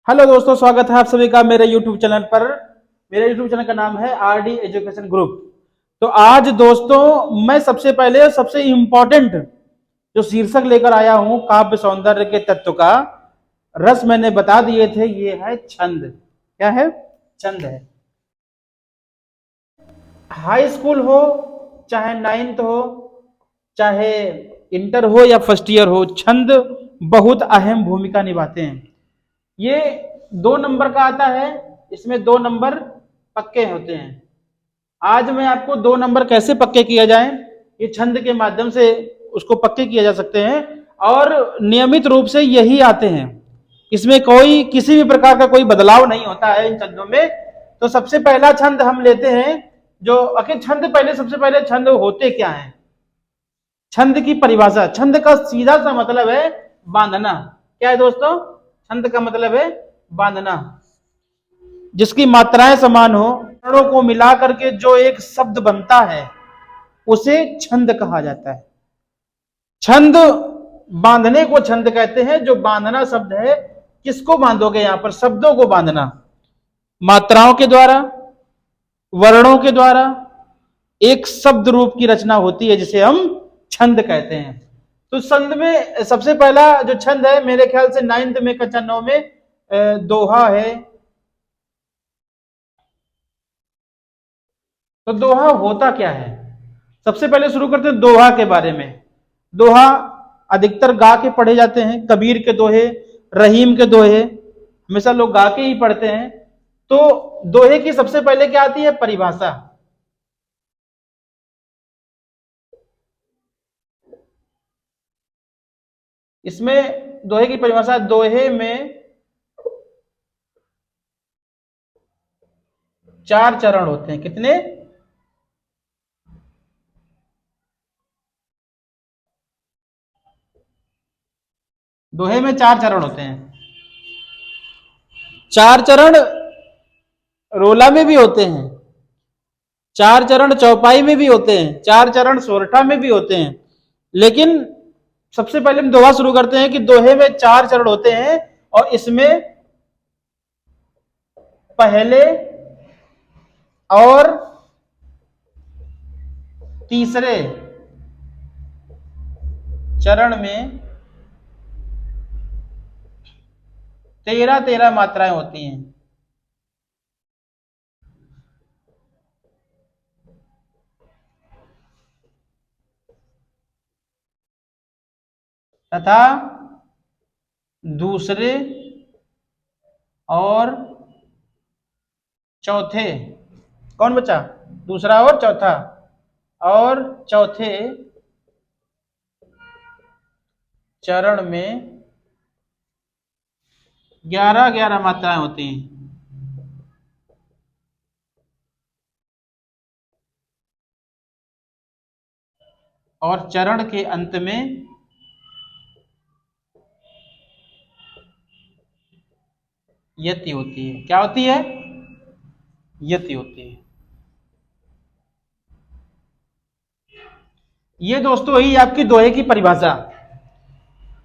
Hello दोस्तों, स्वागत है आप सभी का मेरे YouTube चैनल पर। मेरे YouTube चैनल का नाम है आरडी एजुकेशन ग्रुप। तो आज दोस्तों मैं सबसे पहले सबसे इम्पोर्टेंट जो शीर्षक लेकर आया हूं काव्य सौंदर्य के तत्व का रस मैंने बता दिए थे, ये है छंद। क्या है? छंद है। हाई स्कूल हो, चाहे नाइन्थ हो, चाहे इंटर हो या फर्स्ट ईयर हो, छंद बहुत अहम भूमिका निभाते हैं। ये 2 नंबर का आता है, इसमें 2 नंबर पक्के होते हैं। आज मैं आपको 2 नंबर कैसे पक्के किया जाए, ये छंद के माध्यम से उसको पक्के किए जा सकते हैं और नियमित रूप से यही आते हैं। इसमें कोई किसी भी प्रकार का कोई बदलाव नहीं होता है इन छंदों में। तो सबसे पहला छंद हम लेते हैं। जो आखिर छंद पहले सबसे पहले छंद होते क्या है? छंद की परिभाषा, छंद का सीधा सा मतलब है बांधना। क्या है दोस्तों? छंद का मतलब है बांधना, जिसकी मात्राएं समान हो, वर्णों को मिला करके जो एक शब्द बनता है उसे छंद कहा जाता है। छंद बांधने को छंद कहते हैं। जो बांधना शब्द है, किसको बांधोगे? यहां पर शब्दों को बांधना, मात्राओं के द्वारा, वर्णों के द्वारा एक शब्द रूप की रचना होती है जिसे हम छंद कहते हैं। तो छंद में सबसे पहला जो छंद है, मेरे ख्याल से 9th में, कक्षा 9 में दोहा है। तो दोहा होता क्या है? सबसे पहले शुरू करते हैं दोहा के बारे में। दोहा अधिकतर गा के पढ़े जाते हैं। कबीर के दोहे, रहीम के दोहे हमेशा लोग गा के ही पढ़ते हैं। तो दोहे की सबसे पहले क्या आती है? परिभाषा। इसमें दोहे की परिभाषा, दोहे में 4 चरण होते हैं। कितने? दोहे में 4 चरण होते हैं। 4 चरण रोला में भी होते हैं, 4 चरण चौपाई में भी होते हैं, 4 चरण सोरठा में भी होते हैं। लेकिन सबसे पहले हम दोहा शुरू करते हैं कि दोहे में 4 चरण होते हैं और इसमें पहले और तीसरे चरण में 13-13 मात्राएं होती हैं तथा दूसरे और चौथे, कौन बचा? दूसरा और चौथा, और चौथे चरण में 11-11 मात्राएं होती हैं। और चरण के अंत में यति होती है। क्या होती है? यति होती है। ये दोस्तों ही आपकी दोहे की परिभाषा।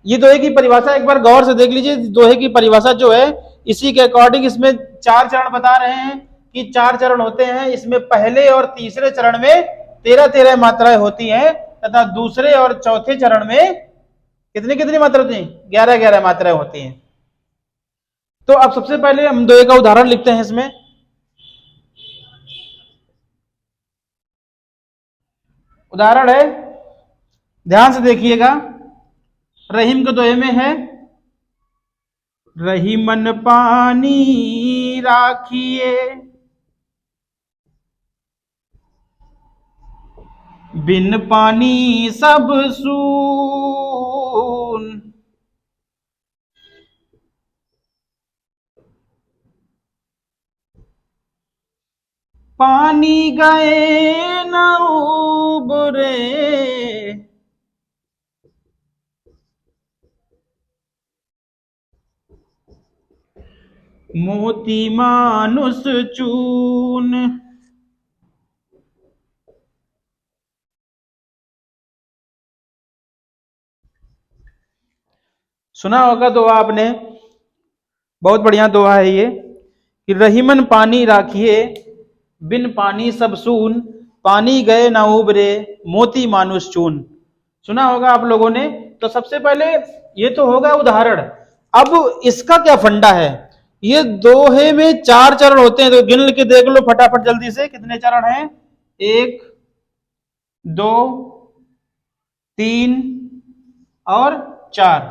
ये दोहे की परिभाषा एक बार गौर से देख लीजिए। दोहे की परिभाषा जो है, इसी के अकॉर्डिंग इसमें 4 चरण बता रहे हैं कि 4 चरण होते हैं। इसमें पहले और तीसरे चरण में 13-13 मात्राएं होती हैं तथा दूसरे और चौथे चरण में कितनी कितनी मात्रा होती हैं? 11-11 मात्राएं होती हैं। तो अब सबसे पहले हम दोहे का उदाहरण लिखते हैं। इसमें उदाहरण है, ध्यान से देखिएगा। रहीम के दोहे में है, रही मन पानी राखिए, बिन पानी सब सून। पानी गए न उबरे, मोती मानुष चून। सुना होगा तो आपने, बहुत बढ़िया दोहा है ये कि रहीमन पानी राखिए, बिन पानी सब सून, पानी गए ना उबरे, मोती मानुष चून। सुना होगा आप लोगों ने। तो सबसे पहले ये तो होगा उदाहरण। अब इसका क्या फंडा है? ये दोहे में 4 चरण होते हैं, तो गिन के देख लो फटाफट जल्दी से, कितने चरण हैं? 1 2 3 और 4।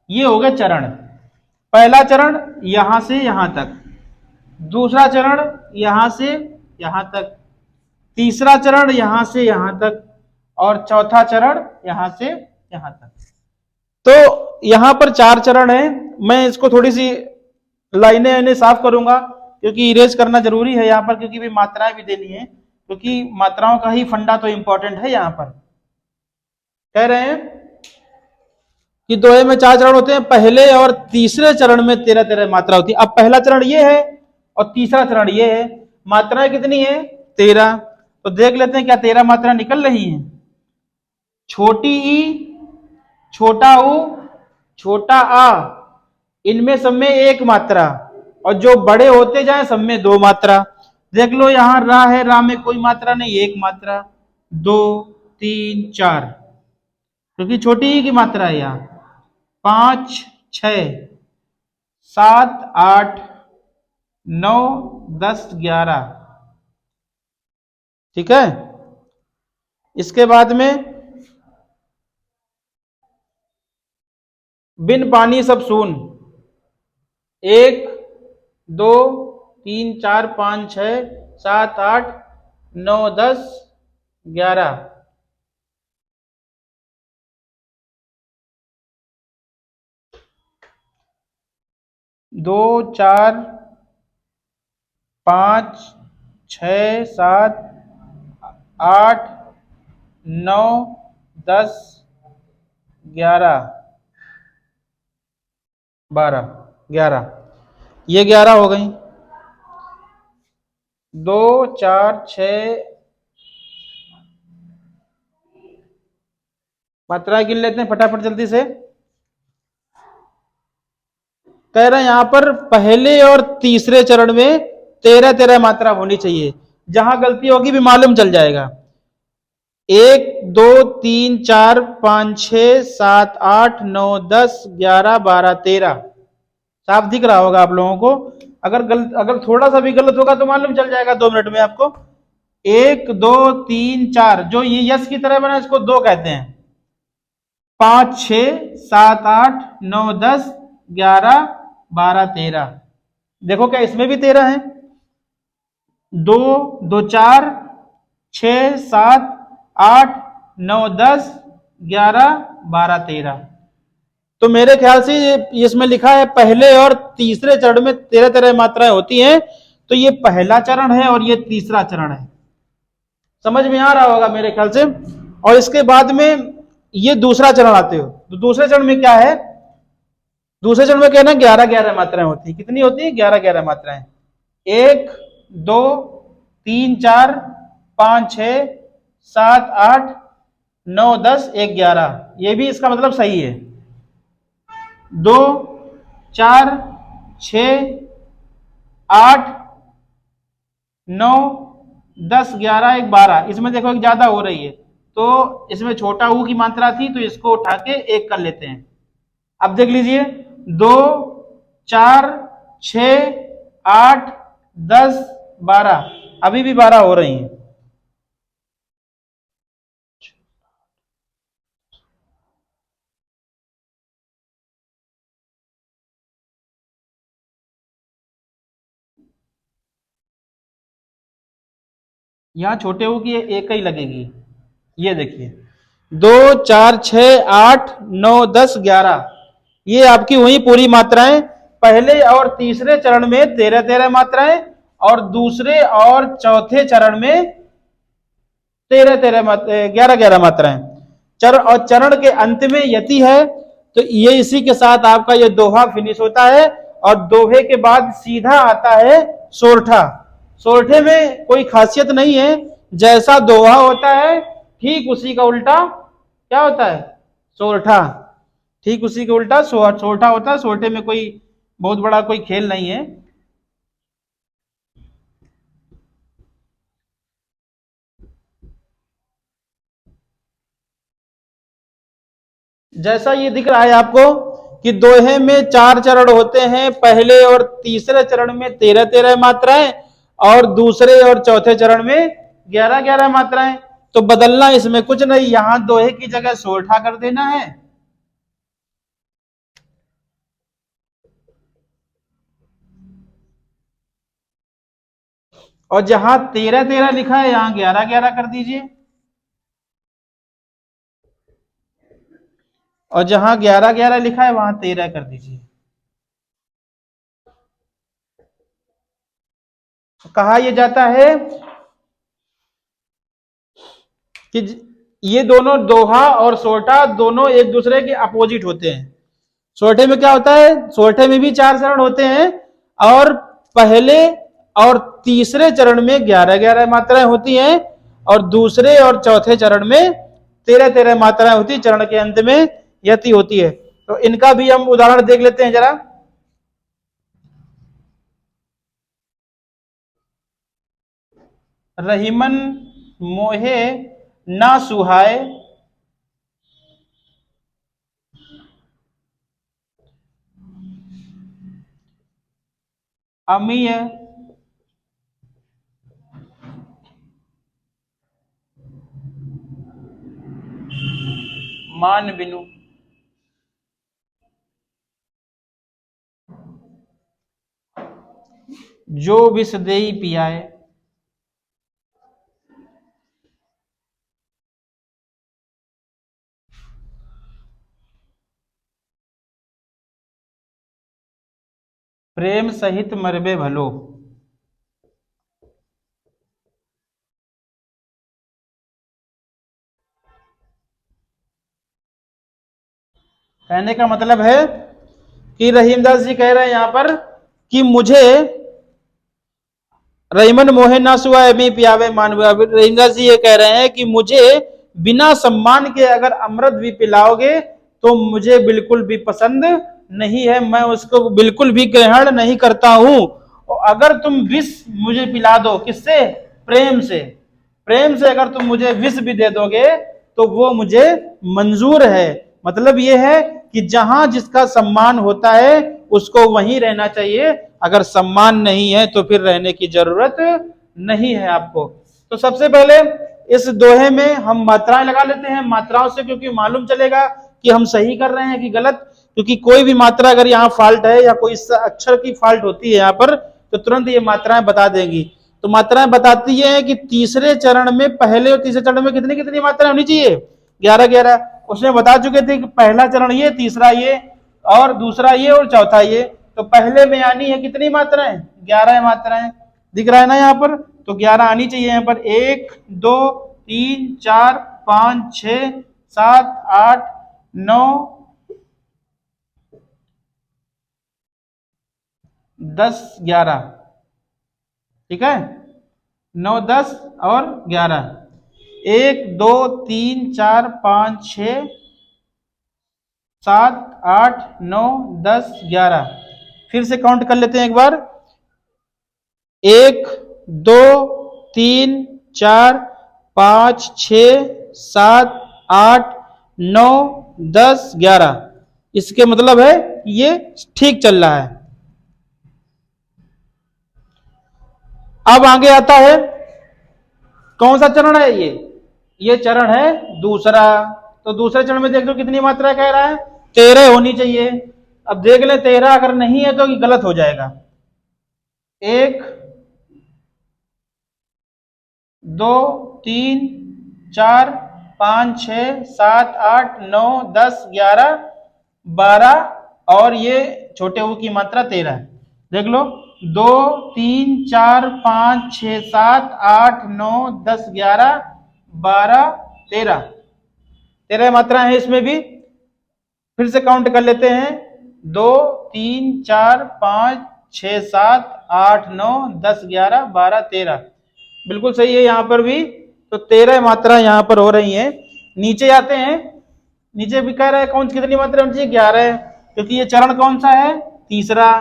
ये हो गए चरण। पहला चरण यहां से यहां तक, दूसरा चरण यहां से यहां तक, तीसरा चरण यहां से यहां तक, और चौथा चरण यहां से यहां तक। तो यहां पर 4 चरण है। मैं इसको थोड़ी सी लाइनें इन्हें साफ करूंगा, क्योंकि इरेज करना जरूरी है यहाँ पर, क्योंकि भी मात्राएं भी देनी है, क्योंकि मात्राओं का ही फंडा तो इंपॉर्टेंट है। यहाँ पर कह रहे हैं कि दोहे में 4 चरण होते हैं, पहले और तीसरे चरण में 13-13 मात्रा होती है। अब पहला चरण ये है और तीसरा चरण ये है। मात्राएं कितनी है? 13। तो देख लेते हैं क्या 13 मात्रा निकल रही है। छोटी ई, छोटा ऊ, छोटा आ, इनमें सब में 1 मात्रा, और जो बड़े होते जाए सब में 2 मात्रा। देख लो यहां रा है, रा में कोई मात्रा नहीं, 1 मात्रा, 2 3 4, क्योंकि छोटी ई की मात्रा है यहाँ। 5 6 7 8 9 10 11। ठीक है। इसके बाद में बिन पानी सब सून, 1 2 3 4 5 6 7 8 9 10 11। 2 4 5 6 7 8 9 10 11 12 11। ये 11 हो गई। 2 4 6 मात्राएं गिन लेते हैं फटाफट जल्दी से। कह रहे हैं यहां पर पहले और तीसरे चरण में 13-13 मात्रा होनी चाहिए। जहां गलती होगी भी मालूम चल जाएगा। 1 2 3 4 5 6 7 8 9 10 11 12 13। साफ दिख रहा होगा आप लोगों को। अगर थोड़ा सा भी गलत होगा तो मालूम चल जाएगा 2 मिनट में आपको। 1 2 3 4, जो ये यस की तरह बना इसको 2 कहते हैं। 5 6 7 8 9 10 11 12 13। देखो क्या इसमें भी 13 है। 2 2 4 6 7 8 9 10 11 12 13। तो मेरे ख्याल से ये इसमें लिखा है पहले और तीसरे चरण में 13-13 मात्राएं होती हैं। तो ये पहला चरण है और ये तीसरा चरण है। समझ में आ रहा होगा मेरे ख्याल से। और इसके बाद में ये दूसरा चरण आते हो, तो दूसरे चरण में क्या है? दूसरे चरण में क्या है ना, 11-11 मात्राएं होती है। कितनी होती है? 11-11 मात्राएं। 1 2 3 4 5 6 7 8 9 10 11। ये भी इसका मतलब सही है। 2 4 6 8 9 10 11 1 12। इसमें देखो एक ज्यादा हो रही है, तो इसमें छोटा ऊ की मात्रा थी, तो इसको उठा के 1 कर लेते हैं। अब देख लीजिए 2 4 6 8 10 12, अभी भी 12 हो रही हैं। यहां छोटे ऊ की 1 ही लगेगी। ये देखिए 2 4 6 8 9 10 11, ये आपकी हुई पूरी मात्राएं। पहले और तीसरे चरण में 13-13 मात्राएं, और दूसरे और चौथे चरण में 13-13 11-11 मात्राएं। चरण और चरण के अंत में यति है। तो ये इसी के साथ आपका ये दोहा फिनिश होता है। और दोहे के बाद सीधा आता है सोरठा। सोरठे में कोई खासियत नहीं है, जैसा दोहा होता है ठीक उसी का उल्टा क्या होता है? सोरठा। ठीक उसी के उल्टा सोरठा होता है। सोरठे में कोई बहुत बड़ा कोई खेल नहीं है। जैसा ये दिख रहा है आपको कि दोहे में 4 चरण होते हैं, पहले और तीसरे चरण में 13-13 मात्राएं और दूसरे और चौथे चरण में 11-11 मात्राएं। तो बदलना इसमें कुछ नहीं, यहां दोहे की जगह सोरठा कर देना है। और जहां 13-13 लिखा है यहां 11-11 कर दीजिए, और जहां 11-11 लिखा है वहां 13 कर दीजिए। कहा यह जाता है कि ये दोनों दोहा और सोरठा दोनों एक दूसरे के अपोजिट होते हैं। सोरठे में क्या होता है, सोरठे में भी 4 चरण होते हैं और पहले और तीसरे चरण में 11-11 मात्राएं होती हैं और दूसरे और चौथे चरण में 13-13 मात्राएं होती है, चरण के अंत में यति होती है। तो इनका भी हम उदाहरण देख लेते हैं जरा। रहीमन मोहे ना सुहाए, अमीय मान बिनु, जो विष देई पियाए। प्रेम सहित मरबे भलो। कहने का मतलब है कि रहीमदास जी कह रहे हैं यहां पर कि मुझे रहीमन मोहे ना सुहाए मी पियावे मानवा। रहीमदास जी ये कह रहे हैं कि मुझे बिना सम्मान के अगर अमृत भी पिलाओगे तो मुझे बिल्कुल भी पसंद नहीं है, मैं उसको बिल्कुल भी ग्रहण नहीं करता हूं। और अगर तुम विष मुझे पिला दो, किससे, प्रेम से, प्रेम से अगर तुम मुझे विष भी दे दोगे तो वो मुझे मंजूर है। मतलब ये है कि जहां जिसका सम्मान होता है उसको वहीं रहना चाहिए, अगर सम्मान नहीं है तो फिर रहने की जरूरत नहीं है आपको। तो सबसे पहले इस दोहे में हम मात्राएं लगा लेते हैं, मात्राओं से क्योंकि मालूम चलेगा कि हम सही कर रहे हैं कि गलत। क्योंकि कोई भी मात्रा अगर यहाँ फॉल्ट है या कोई अक्षर की फॉल्ट होती है यहाँ पर तो तुरंत ये मात्राएं बता देंगी। तो मात्राएं बताती है कि तीसरे चरण में, पहले और तीसरे चरण में कितनी कितनी मात्राएं होनी चाहिए, 11-11। उसने बता चुके थे कि पहला चरण ये, तीसरा ये और दूसरा ये और चौथा ये। तो पहले में आनी है कितनी मात्राएं, 11 मात्राएं। दिख रहा है ना यहाँ पर, तो 11 आनी चाहिए यहाँ पर। 1 2 3 4 5 6 7 8 9 10 11, ठीक है, 9 10 और 11। 1 2 3 4 5 6 7 8 9 10 11। फिर से काउंट कर लेते हैं एक बार। 1 2 3 4 5 6 7 8 9 10 11। इसके मतलब है ये ठीक चल रहा है। अब आगे आता है, कौन सा चरण है ये चरण है दूसरा। तो दूसरे चरण में देख लो कितनी मात्रा कह रहा है, 13 होनी चाहिए। अब देख ले 13 अगर नहीं है तो गलत हो जाएगा। 1 2 3 4 5 6 7 8 9 10 11 12 और ये छोटे ऊ की मात्रा 13 है। देख लो 2 3 4 5 6 7 8 9 10 11 12 13, 13 मात्रा है इसमें भी। फिर से काउंट कर लेते हैं, 2 3 4 5 6 7 8 9 10 11 12 13, बिल्कुल सही है यहाँ पर भी। तो 13 मात्रा यहाँ पर हो रही है। नीचे आते हैं, नीचे भी कह रहा है कौन कितनी मात्रा होनी चाहिए, 11, क्योंकि ये चरण कौन सा है, तीसरा,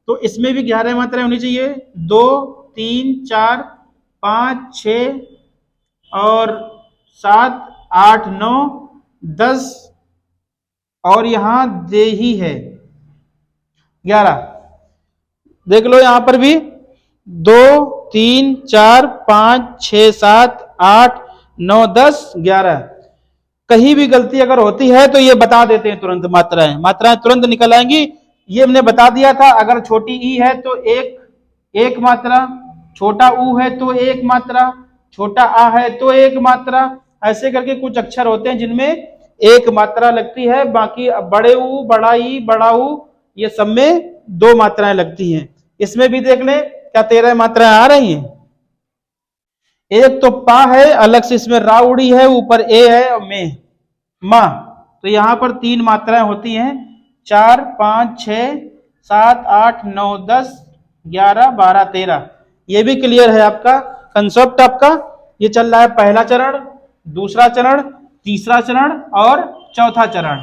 तो इसमें भी 11 मात्राएं होनी चाहिए। 2, 3, 4, 5, 6 और 7, 8, 9, 10 और यहां दे ही है 11। देख लो यहां पर भी 2, 3, 4, 5, 6, 7, 8, 9, 10, 11। कहीं भी गलती अगर होती है तो ये बता देते हैं तुरंत, मात्राएं तुरंत निकल आएंगी। ये हमने बता दिया था, अगर छोटी ई है तो एक मात्रा, छोटा ऊ है तो एक मात्रा, छोटा आ है तो एक मात्रा, ऐसे करके कुछ अक्षर होते हैं जिनमें एक मात्रा लगती है। बाकी बड़े ऊ, बड़ा ई, बड़ा ऊ, ये सब में 2 मात्राएं लगती हैं। इसमें भी देख लें क्या 13 मात्राएं आ रही हैं। एक तो पा है, अलग से इसमें रा उड़ी है, ऊपर ए है और में मा, तो यहां पर 3 मात्राएं होती हैं। 4, 5, 6, 7, 8, 9, 10, 11, 12, 13। ये भी क्लियर है आपका कंसेप्ट आपका। ये चल रहा है पहला चरण, दूसरा चरण, तीसरा चरण और चौथा चरण।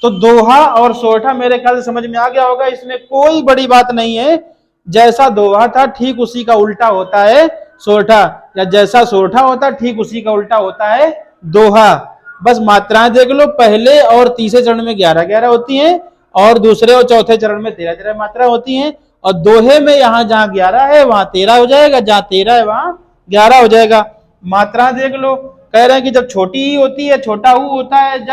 तो दोहा और सोरठा मेरे ख्याल से समझ में आ गया होगा, इसमें कोई बड़ी बात नहीं है। जैसा दोहा था ठीक उसी का उल्टा होता है सोरठा, या जैसा सोरठा होता ठीक उसी का उल्टा होता है दोहा। बस मात्राएं देख लो, पहले और तीसरे चरण में 11-11 होती हैं और दूसरे और चौथे चरण में 13-13 मात्राएं होती हैं। और दोहे में यहां जहां 11 है वहां 13 हो जाएगा, जहां 13 है वहां 11 हो जाएगा। मात्राएं देख लो, कह रहे हैं कि जब छोटी ई होती है, छोटा ऊ होता है,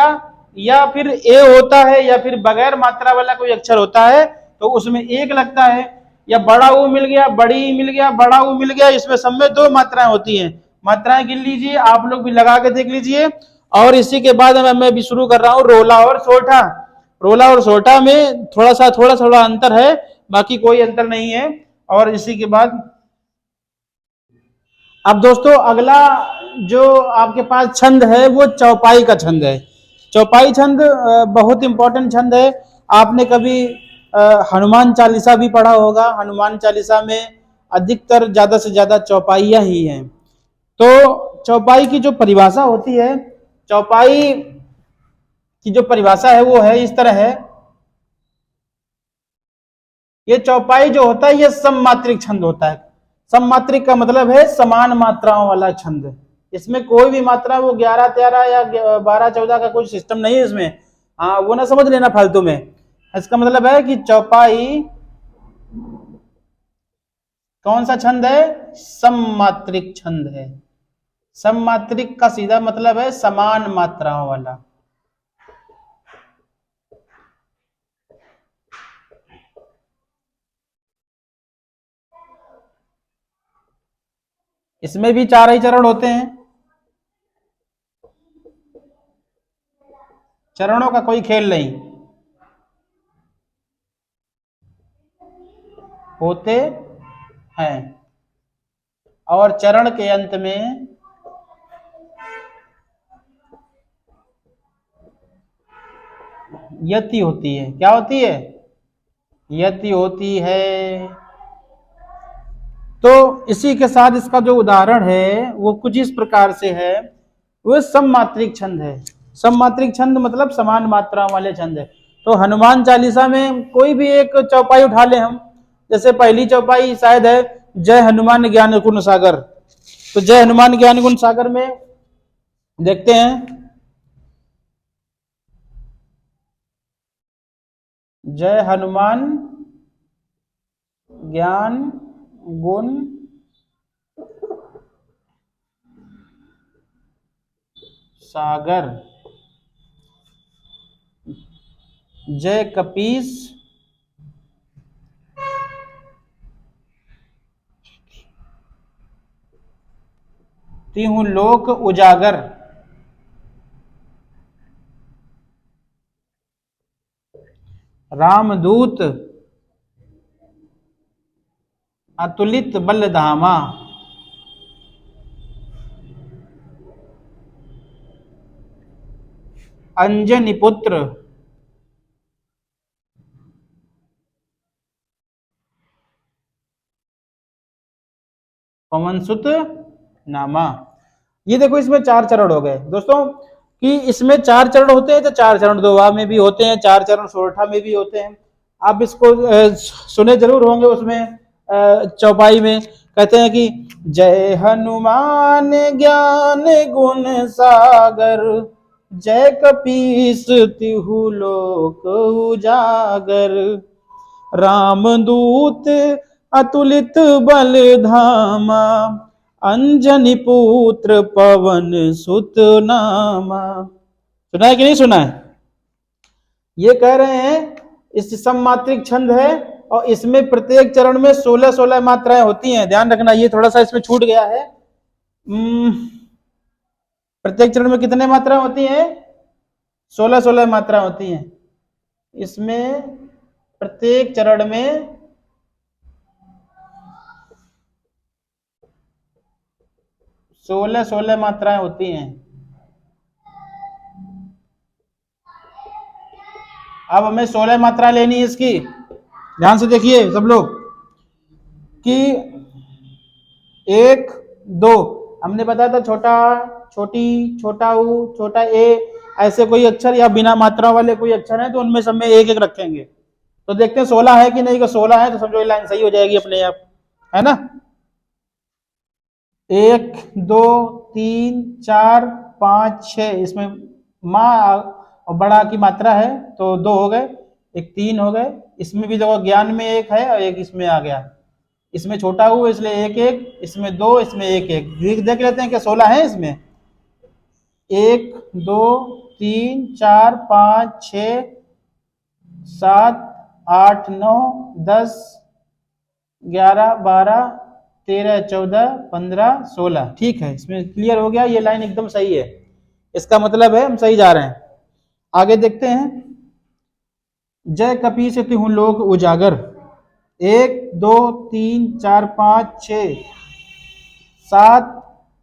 या फिर ए होता है, या फिर बगैर मात्रा वाला कोई अक्षर होता है तो उसमें 1 लगता है, या बड़ा ऊ मिल गया, बड़ी ई मिल गया, बड़ा ऊ मिल गया, इसमें सब में 2 मात्राएं होती हैं। मात्राएं गिन लीजिए, आप लोग भी लगा के देख लीजिए। और इसी के बाद मैं भी शुरू कर रहा हूं रोला और सोरठा। रोला और सोरठा में थोड़ा अंतर है, बाकी कोई अंतर नहीं है। और इसी के बाद अब दोस्तों अगला जो आपके पास छंद है वो चौपाई का छंद है। चौपाई छंद बहुत इंपॉर्टेंट छंद है। आपने कभी हनुमान चालीसा भी पढ़ा होगा। हनुमान चालीसा में अधिकतर ज्यादा से ज्यादा चौपाइयां ही हैं। तो चौपाई की जो परिभाषा होती है, चौपाई की जो परिभाषा है वो है इस तरह है। ये चौपाई जो होता है ये सममात्रिक छंद होता है। सममात्रिक का मतलब है समान मात्राओं वाला छंद। इसमें कोई भी मात्रा वो 11, 13 या 12, 14 का कोई सिस्टम नहीं है इसमें। हाँ, वो ना समझ लेना फालतू में। इसका मतलब है कि चौपाई कौन सा छंद है? सममात्रिक छंद है। सममात्रिक का सीधा मतलब है समान मात्राओं वाला। इसमें भी 4 ही चरण होते हैं। चरणों का कोई खेल नहीं, होते हैं। और चरण के अंत में यति होती है। क्या होती है? यति होती है। तो इसी के साथ इसका जो उदाहरण है वो कुछ इस प्रकार से है। वो सममात्रिक छंद है। सममात्रिक छंद मतलब समान मात्राओं वाले छंद है। तो हनुमान चालीसा में कोई भी एक चौपाई उठा ले हम। जैसे पहली चौपाई शायद है जय हनुमान ज्ञान गुण सागर। तो जय हनुमान ज्ञान गुण सागर में देखते हैं, जय हनुमान ज्ञान गुण सागर, जय कपीस तिहु लोक उजागर, रामदूत अतुलित बलधामा, अंजनी पुत्र पवनसुत नामा। ये देखो इसमें 4 चरण हो गए दोस्तों, कि इसमें 4 चरण होते हैं। तो 4 चरण दोहा में भी होते हैं, 4 चरण सोरठा में भी होते हैं। आप इसको सुने जरूर होंगे, उसमें चौपाई में कहते हैं कि जय हनुमान ज्ञान गुण सागर, जय कपीस तिहु लोक उजागर, रामदूत अतुलित बल धामा, अंजनी पुत्र पवन सुत नामा। सुना है कि नहीं सुना है? ये कह रहे हैं इस सममात्रिक छंद है और इसमें प्रत्येक चरण में 16-16 मात्राएं होती हैं। ध्यान रखना, ये थोड़ा सा इसमें छूट गया है। प्रत्येक चरण में कितने मात्राएं होती हैं? 16-16 मात्राएं होती हैं। इसमें प्रत्येक चरण में 16-16 मात्राएं होती हैं। अब हमें 16 मात्रा लेनी है इसकी। ध्यान से देखिए सब लोग कि 1, 2 हमने बताया था, छोटा, छोटी, छोटा ऊ, छोटा ए, ऐसे कोई अक्षर या बिना मात्रा वाले कोई अक्षर है तो उनमें सब में एक एक रखेंगे। तो देखते हैं 16 है कि नहीं। अगर 16 है तो समझो ये लाइन सही हो जाएगी अपने आप, है ना। 1, 2, 3, 4, 5, 6 इसमें माँ और बड़ा की मात्रा है तो 2 हो गए, एक 3 हो गए। इसमें भी देखो ज्ञान में 1 है और एक इसमें आ गया। इसमें छोटा हुआ इसलिए 1 1, इसमें 2, इसमें 1 1। देख लेते हैं क्या 16 है इसमें। 1, 2, 3, 4, 5, 6, 7, 8, 9, 10, 11, 12, 13, 14, 15, 16। ठीक है, इसमें क्लियर हो गया। ये लाइन एकदम सही है, इसका मतलब है हम सही जा रहे हैं। आगे देखते हैं। जय कपीस तिहु लोक उजागर। 1, 2, 3, 4, 5, 6, 7,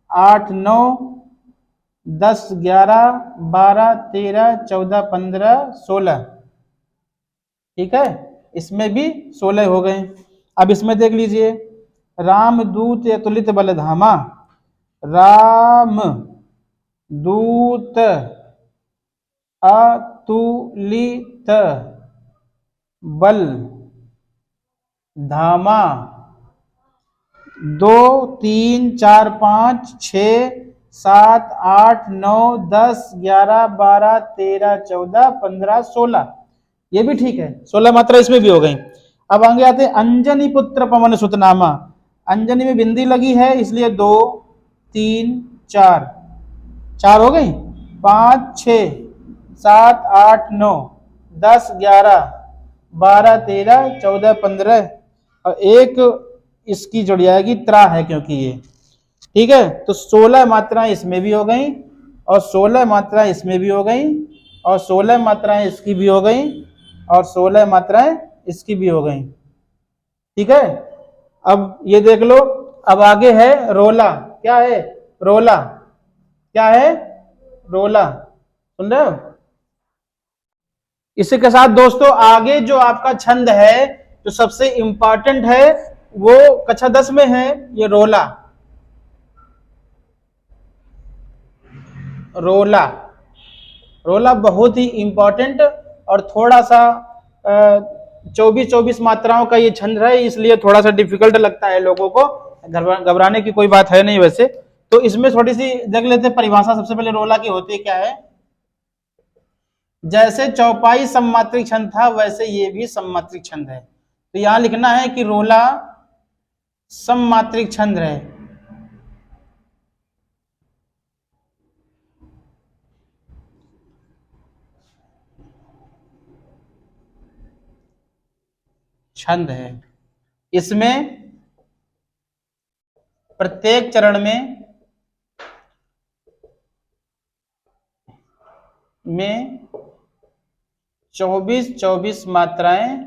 8, 9, 10, 11, 12, 13, 14, 15, 16। ठीक है, इसमें भी 16 हो गए। अब इसमें देख लीजिए, राम दूत अतुलित बल धामा। राम दूत अतुलित बल धामा। 2, 3, 4, 5, 6, 7, 8, 9, 10, 11, 12, 13, 14, 15, 16। ये भी ठीक है, 16 मात्रा इसमें भी हो गई। अब आगे आते हैं अंजनी पुत्र पवन सुत नामा। अंजनी में बिंदी लगी है इसलिए 2, 3, 4 4 हो गई। 5, 6, 7, 8, 9, 10, 11, 12, 13, 14, 15 और एक इसकी जुड़ जाएगी त्रा है क्योंकि ये। ठीक है, तो 16 मात्राएं इसमें भी हो गई और 16 मात्राएं इसमें भी हो गई और 16 मात्राएं इसकी भी हो गई और 16 मात्राएं इसकी भी हो गई। ठीक है, अब ये देख लो। अब आगे है रोला। क्या है? रोला। क्या है? रोला। सुन रहे हो? इसी के साथ दोस्तों आगे जो आपका छंद है जो सबसे इंपॉर्टेंट है वो कक्षा 10 में है, ये रोला। रोला, रोला बहुत ही इंपॉर्टेंट और थोड़ा सा 24 मात्राओं का ये छंद है, इसलिए थोड़ा सा डिफिकल्ट लगता है लोगों को। घबराने की कोई बात है नहीं वैसे तो। इसमें थोड़ी सी देख लेते हैं परिभाषा। सबसे पहले रोला की होती है क्या है। जैसे चौपाई सममात्रिक छंद था वैसे ये भी सममात्रिक छंद है। तो यहां लिखना है कि रोला सममात्रिक छंद है। छंद है। इसमें प्रत्येक चरण में 24 मात्राएं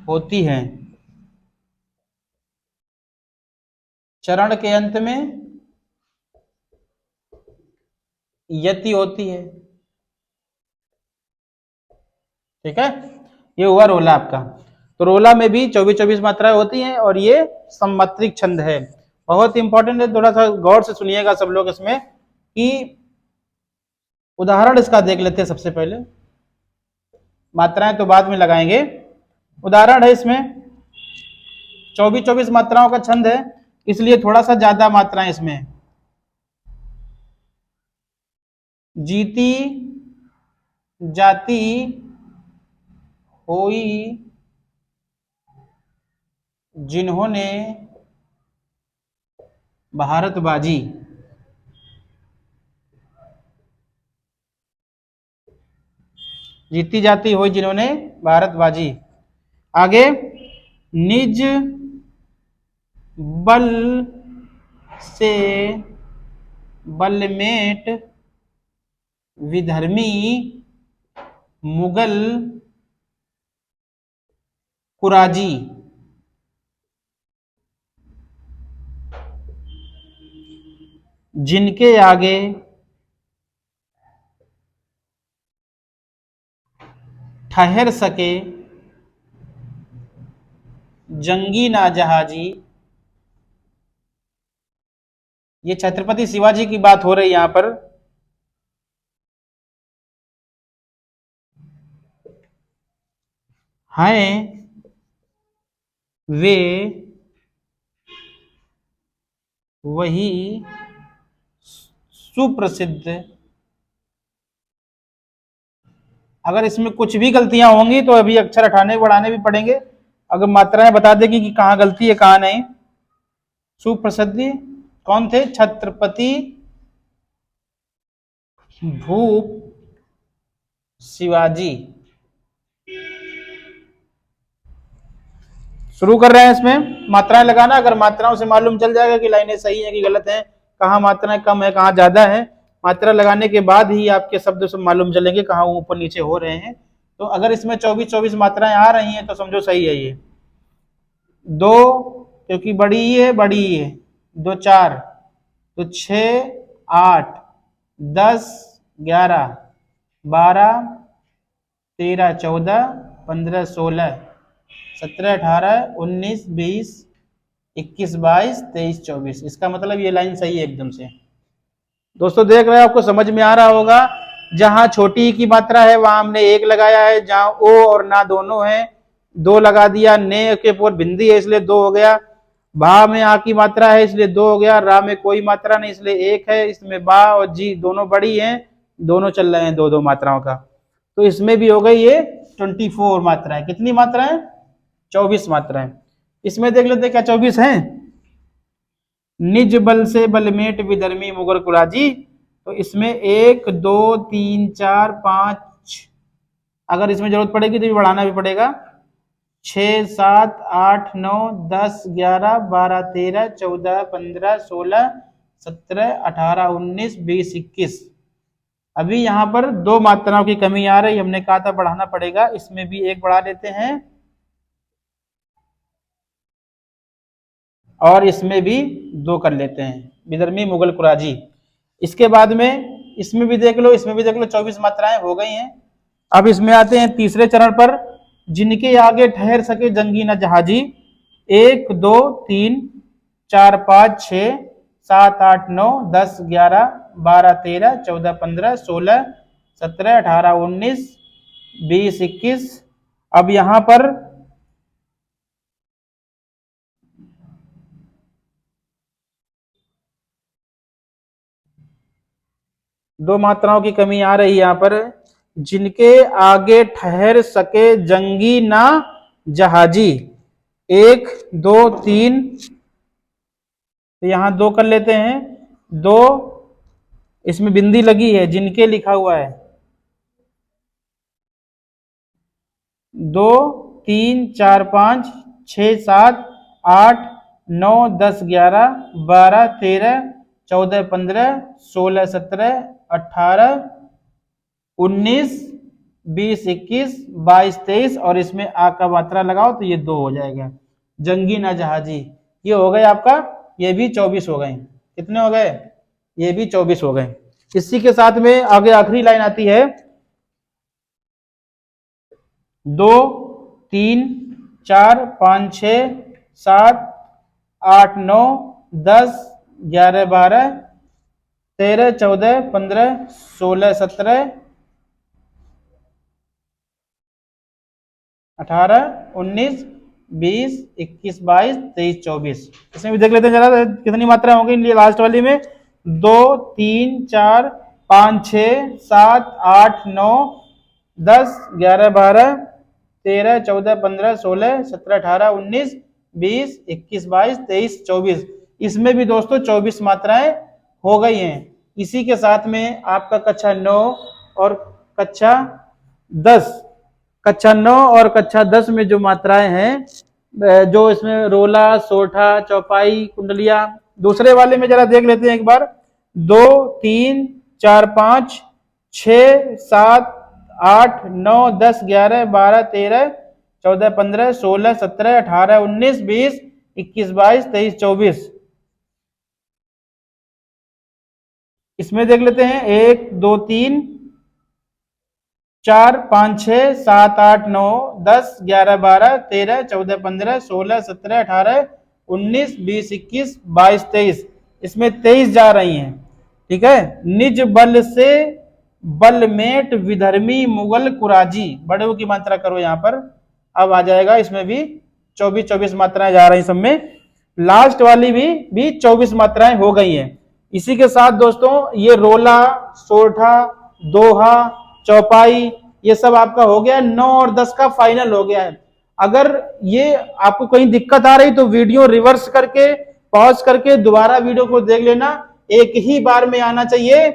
होती हैं। चरण के अंत में यति होती है। ठीक है, ये हुआ रोला आपका। तो रोला में भी 24 मात्राएं होती हैं और ये सममात्रिक छंद है। बहुत इंपॉर्टेंट है, थोड़ा सा गौर से सुनिएगा सब लोग इसमें कि उदाहरण इसका देख लेते हैं सबसे पहले। मात्राएं तो बाद में लगाएंगे। उदाहरण है इसमें 24 मात्राओं का छंद है, इसलिए थोड़ा सा ज्यादा मात्राएं इसमें। जीती जाती होई जिन्होंने भारत बाजी। जीती जाती हुई जिन्होंने भारत बाजी। आगे निज बल से बलमेट विधर्मी मुगल कुराजी। जिनके आगे ठहर सके जंगी ना जहाजी। ये छत्रपति शिवाजी की बात हो रही है यहां पर। हैं वे वही सुप्रसिद्ध। अगर इसमें कुछ भी गलतियां होंगी तो अभी अक्षर हटाने बढ़ाने भी पड़ेंगे। अगर मात्राएं बता देगी कि कहां गलती है कहां नहीं। सुप्रसिद्ध कौन थे? छत्रपति भूप शिवाजी। शुरू कर रहे हैं इसमें मात्राएं लगाना। अगर मात्राओं से मालूम चल जाएगा कि लाइनें सही है कि गलत है, कहाँ मात्राएं कम है कहाँ ज्यादा है, मात्रा लगाने के बाद ही आपके शब्द से मालूम चलेंगे कहाँ ऊपर नीचे हो रहे हैं। तो अगर इसमें 24 मात्राएं आ रही हैं तो समझो सही है ये। दो क्योंकि बड़ी ही है, बड़ी ही है। दो चार, तो 6 8 10 11 12 13 14 15 16 17 18 19 20 21 22 23 24। इसका मतलब ये लाइन सही है एकदम से। दोस्तों देख रहे हैं, आपको समझ में आ रहा होगा। जहां छोटी की मात्रा है वहां हमने 1 लगाया है, जहां ओ और ना दोनों है 2 लगा दिया। ने के ऊपर बिंदी है इसलिए 2 हो गया। भा में आ की मात्रा है इसलिए 2 हो गया। रा में कोई मात्रा नहीं इसलिए 1 है। इसमें बा और जी दोनों बड़ी हैं, दोनों चल रहे हैं 2 मात्राओं का। तो इसमें भी हो गई ये 24 मात्राएं। कितनी मात्राएं? 24 मात्राएं। इसमें देख लेते क्या 24 हैं। निज बल से बलमेट विधर्मी मुगर कुराजी। तो इसमें 1 2 3 4 5, अगर इसमें जरूरत पड़ेगी तो भी बढ़ाना भी पड़ेगा। 6 7 8 9 10 11 12 13 14 15 16 17 18 19 20 21। अभी यहां पर 2 मात्राओं की कमी आ रही, हमने कहा था बढ़ाना पड़ेगा। इसमें भी 1 बढ़ा लेते हैं और इसमें भी 2 कर लेते हैं। विधर्मी मुगल कुराजी। इसके बाद में इसमें भी देख लो, इसमें भी देख लो 24 मात्राएं हो गई हैं। अब इसमें आते हैं तीसरे चरण पर। जिनके आगे ठहर सके जंगी न जहाजी। 1 2 3 4 5 6 7 8 9 10 11 12 13 14 15 16 17 18 19 20 21। अब यहां पर 2 मात्राओं की कमी आ रही है यहां पर। जिनके आगे ठहर सके जंगी ना जहाजी। 1 2 3, तो यहां 2 कर लेते हैं। 2, इसमें बिंदी लगी है, जिनके लिखा हुआ है। 2 3 4 5 6 7 8 9 10 11 12 13 14 15 16 17 18 19 20 21 22 23 और इसमें आ का मात्रा लगाओ तो ये 2 हो जाएगा। जंगी ना जहाजी। ये हो गए आपका, ये भी 24 हो गए। कितने हो गए? ये भी 24 हो गए। इसी के साथ में आगे आखिरी लाइन आती है। 2 3 4 5 6 7 8 9 10 11 12 13 14 15 16 17 18, 19, 20, 21, 22, 23, 24। इसमें भी देख लेते हैं जरा कितनी मात्रा होंगी लास्ट वाली में। 2, 3, 4, 5, 6, 7, 8, 9, 10, 11, 12, 13, 14, 15, 16, 17, 18, 19, 20, 21, 22, 23, 24। इसमें भी दोस्तों 24 मात्राएं हो गई हैं। इसी के साथ में आपका कक्षा 9 और कक्षा 10, कक्षा 9 और कक्षा 10 में जो मात्राएं हैं, जो इसमें रोला, सोठा, चौपाई, कुंडलिया, दूसरे वाले में जरा देख लेते हैं एक बार। 2, 3, 4, 5, 6, 7, 8, 9, 10, 11, 12, 13, 14, 15, 16, 17, 18, 19, 20, 21, 22, 23, 24। इसमें देख लेते हैं 1, 2, 3, 4, 5, 6, 7, 8, 9, 10, 11, 12, 13, 14, 15, 16, 17, 18, 19, 20, 21, 22, 23। इसमें 23 जा रही हैं। ठीक है। निज बल से बलमेट विधर्मी मुगल कुराजी, बड़े की मात्रा करो यहां पर। अब आ जाएगा इसमें भी 24 मात्राएं जा रही सब में। लास्ट वाली भी 24 मात्राएं हो गई हैं। इसी के साथ दोस्तों ये रोला, सोठा, दोहा, चौपाई, ये सब आपका हो गया। 9 और 10 का फाइनल हो गया है। अगर ये आपको कहीं दिक्कत आ रही तो वीडियो रिवर्स करके पॉज करके दोबारा वीडियो को देख लेना। एक ही बार में आना चाहिए।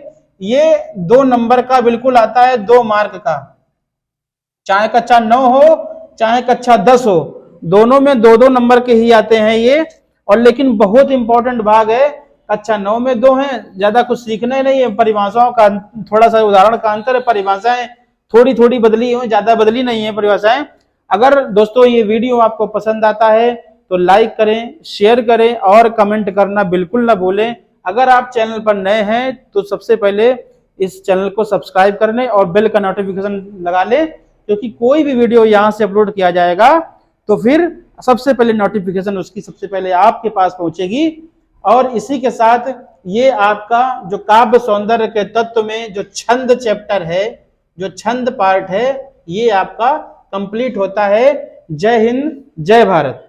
ये 2 नंबर का बिल्कुल आता है, 2 मार्क का, चाहे कक्षा 9 हो चाहे कक्षा 10 हो, दोनों में 2-2 नंबर के ही आते हैं ये। और लेकिन बहुत इंपॉर्टेंट भाग है। कक्षा 9 में 2 हैं, ज्यादा कुछ सीखना ही नहीं है। परिभाषाओं का थोड़ा सा उदाहरण का अंतर है, परिभाषाएं थोड़ी थोड़ी बदली हुई, ज्यादा बदली नहीं है परिभाषाएं। अगर दोस्तों ये वीडियो आपको पसंद आता है तो लाइक करें, शेयर करें और कमेंट करना बिल्कुल ना भूलें। अगर आप चैनल पर नए हैं तो सबसे पहले इस चैनल को सब्सक्राइब कर लें और बेल का नोटिफिकेशन लगा लें, क्योंकि कोई भी वीडियो यहां से अपलोड किया जाएगा तो फिर सबसे पहले नोटिफिकेशन उसकी सबसे पहले आपके पास पहुंचेगी। और इसी के साथ ये आपका जो काव्य सौंदर्य के तत्व में जो छंद चैप्टर है, जो छंद पार्ट है, ये आपका कंप्लीट होता है। जय हिंद, जय भारत।